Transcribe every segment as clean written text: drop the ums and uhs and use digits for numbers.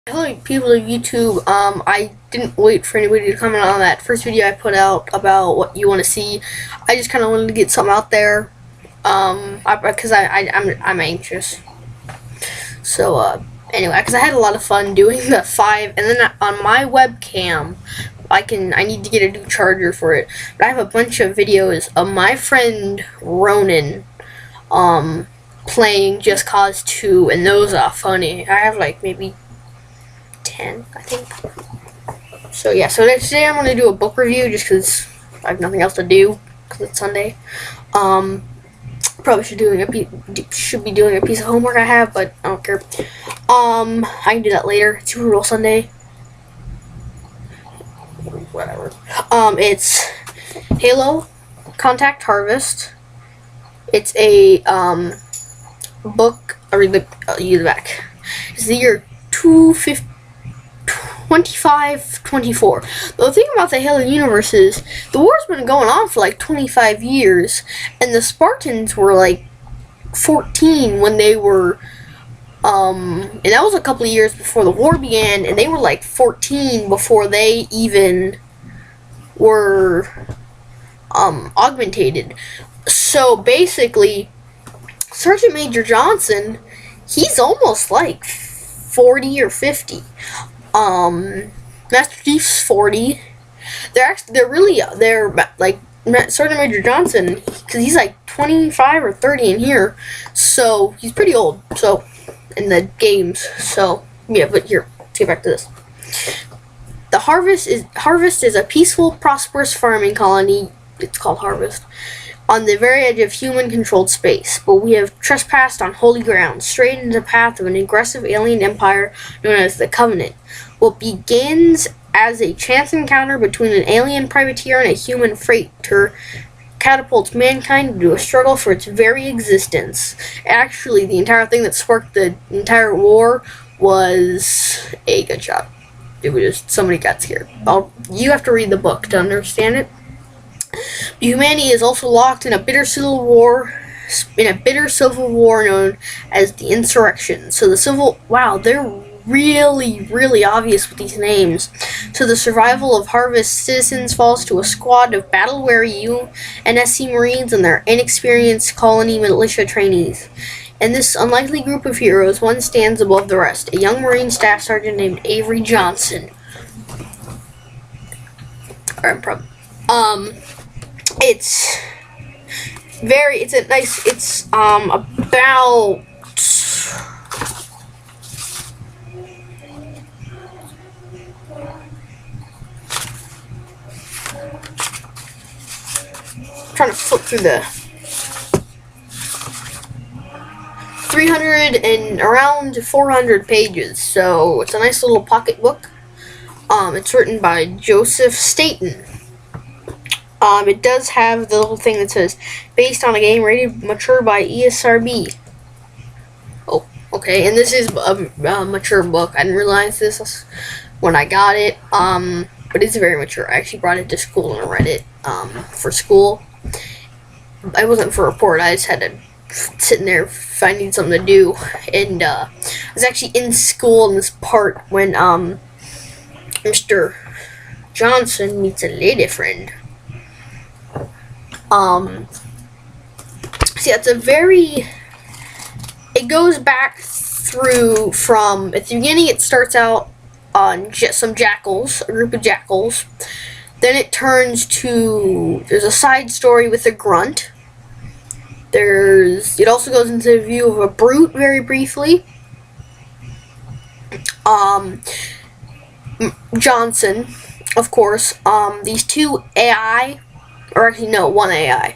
Hello, people of YouTube. I didn't wait for anybody to comment on that first video I put out about what you want to see. I just kind of wanted to get something out there, because I'm anxious. So, anyway, because I had a lot of fun doing the 5, and then on my webcam, I need to get a new charger for it. But I have a bunch of videos of my friend Ronan, playing Just Cause 2, and those are funny. I have like maybe 10, I think. So yeah, so today I'm going to do a book review just because I have nothing else to do because it's Sunday. Probably should be doing a piece of homework I have, but I don't care. I can do that later. It's Super Bowl Sunday. Whatever. It's Halo Contact Harvest. It's a book. I'll read the back. It's the year 2524. The thing about the Halo universe is the war's been going on for like 25 years, and the Spartans were like 14 when they were, and that was a couple of years before the war began, and they were like 14 before they even were augmentated. So basically, Sergeant Major Johnson, he's almost like 40 or 50. Master Chief's 40. They're like Sergeant Major Johnson, because he's like 25 or 30 in here, so he's pretty old. So in the games, so yeah. But here, let's get back to this. The Harvest is a peaceful, prosperous farming colony. It's called Harvest, on the very edge of human-controlled space, but we have trespassed on holy ground, strayed into the path of an aggressive alien empire known as the Covenant. What begins as a chance encounter between an alien privateer and a human freighter catapults mankind into a struggle for its very existence. Actually, the entire thing that sparked the entire war was a gunshot. It was just somebody got scared. You have to read the book to understand it. Humanity is also locked in a bitter civil war known as the Insurrection. So they're really obvious with these names. So the survival of Harvest citizens falls to a squad of battle-weary UNSC Marines and their inexperienced colony militia trainees. And this unlikely group of heroes, one stands above the rest, a young Marine staff sergeant named Avery Johnson. It's about trying to flip through the 300 and around 400 pages, so it's a nice little pocket book. It's written by Joseph Staten. It does have the little thing that says, based on a game rated mature by ESRB. Oh, okay, and this is a mature book. I didn't realize this when I got it, but it's very mature. I actually brought it to school and read it, for school. I wasn't for a report, I just had to sit in there finding something to do, and, I was actually in school in this part when, Mr. Johnson meets a lady friend. See, it goes back through from, at the beginning it starts out on some jackals, a group of jackals. Then it turns to, there's a side story with a grunt. It also goes into the view of a brute very briefly. Johnson, of course, these two AI, or actually no, one AI,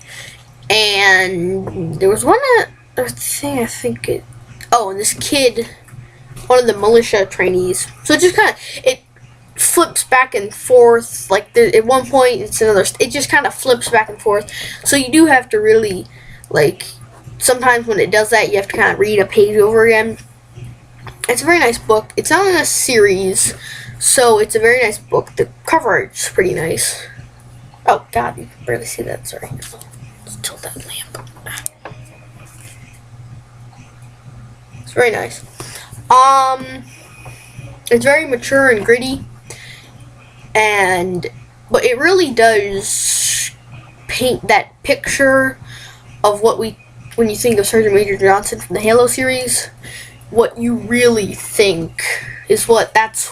and there was one other thing, and this kid, one of the militia trainees. So it just it flips back and forth, like at one point it just kind of flips back and forth, so you do have to really, like, sometimes when it does that, you have to kind of read a page over again. It's a very nice book. It's not in a series, so it's a very nice book. The cover art's pretty nice. Oh god, you can barely see that, sorry. Let's tilt that lamp. It's very nice. It's very mature and gritty, but it really does paint that picture of when you think of Sergeant Major Johnson from the Halo series, what you really think is that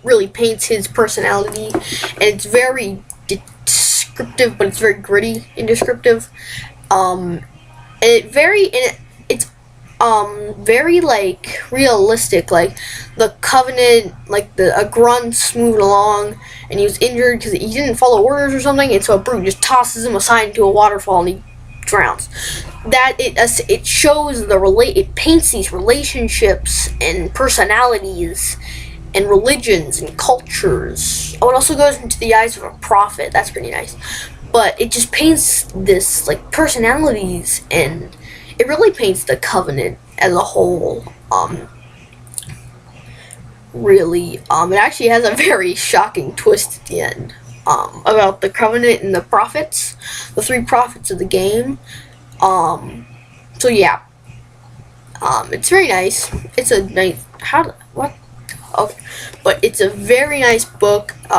really paints his personality, and it's very descriptive, but it's very gritty and descriptive. It's very like realistic. Like the Covenant, like a grunt's moving along, and he was injured because he didn't follow orders or something, and so a brute just tosses him aside into a waterfall and he drowns. It shows it paints these relationships and personalities and religions and cultures. Oh, it also goes into the eyes of a prophet. That's pretty nice. But it just paints this like personalities, and it really paints the Covenant as a whole. It actually has a very shocking twist at the end. About the Covenant and the prophets, the 3 prophets of the game. So yeah. It's very nice. It's a nice, okay. But it's a very nice book. 4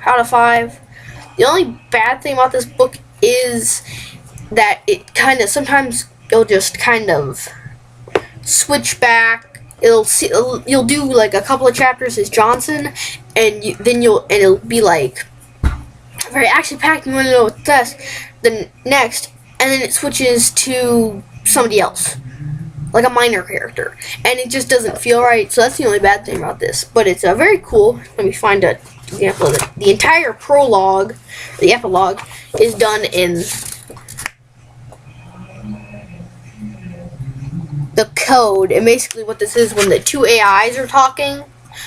out of 5. The only bad thing about this book is that sometimes it'll just kind of switch back. You'll do like a couple of chapters as Johnson, and it'll be like very action packed. You want to know what's this, then next, and then it switches to somebody else, like a minor character, and it just doesn't feel right. So that's the only bad thing about this. But it's very cool. Let me find an example of it. The entire prologue, the epilogue, is done in the code. And basically what this is, when the 2 AIs are talking,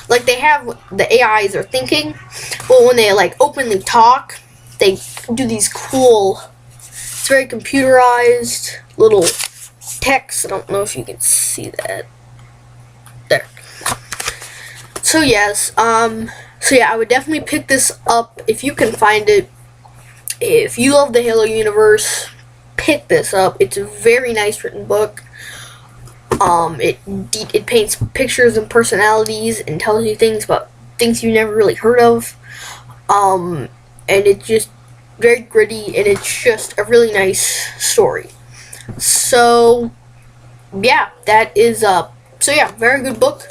like the AIs are thinking, but when they like openly talk, they do these cool, it's very computerized little text. I don't know if you can see that. There. So yes, so yeah, I would definitely pick this up if you can find it. If you love the Halo universe, pick this up. It's a very nice written book. It paints pictures and personalities and tells you things about things you never really heard of. And it's just very gritty, and it's just a really nice story. So yeah, very good book.